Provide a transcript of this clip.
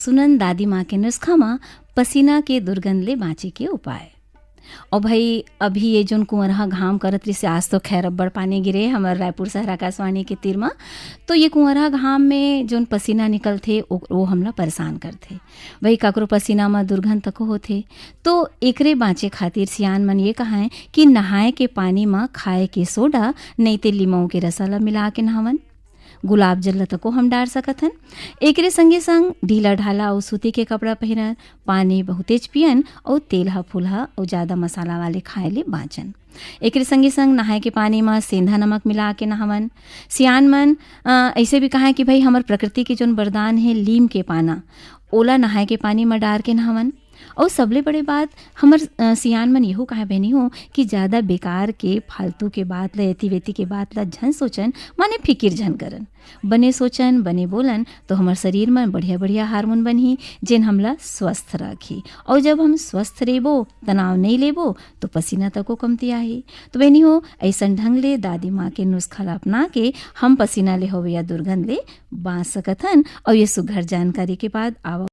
सुनन दादी माँ के नुस्खा में पसीना के दुर्गंध ले बाँचे के उपाय। और भाई अभी ये जोन कुंवरहा घाम करत रही से आज तो खैर अब्बड़ पानी गिरे हमारे रायपुर शहर आकाशवाणी के तीर में। तो ये कुंवरहा घाम में जोन पसीना निकलथे वो हमला परेशान करथे। वही काकरो पसीना में दुर्गंध तक होथे। तो एकरे बाँचे खातिर सियान मन ये कहा है कि नहाए के पानी में खाए के सोडा नहीं ते लीमऊ के रसाला मिला के नहावन। गुलाब जल तको हम डार सकत हन। एकरे संगे संग ढीला ढाला और सूती के कपड़ा पहनन, पानी बहुतेज पियन और तेलहा फुलहा और ज़्यादा मसाला वाले खाए ले बाँचन। एकरे संगे संग नहाए के पानी में सेंधा नमक मिला के नहावन। सियान मन ऐसे भी कहा कि भाई हमार प्रकृति के जोन वरदान है लीम के पाना ओला नहाए के पानी में डार के नहावन। और सबले बड़े बात हमर सियान मन यहू कहा बहनी हो कि ज़्यादा बेकार के फालतू के बात ला एती वेती के बात ला झन सोचन माने फिकिर झन करन। बने सोचन बने बोलन तो हमार शरीर में बढ़िया बढ़िया हार्मोन बनही जिन हमला स्वस्थ रखी। और जब हम स्वस्थ रेबो तनाव नहीं लेबो तो पसीना तको कमती आही। तो बहनी हो ऐसन ढंग ले दादी माँ के नुस्खा ला अपना के हम पसीना ले हो या दुर्गंध ले बाँच सकत हन। और ये सुघर जानकारी के बाद आवा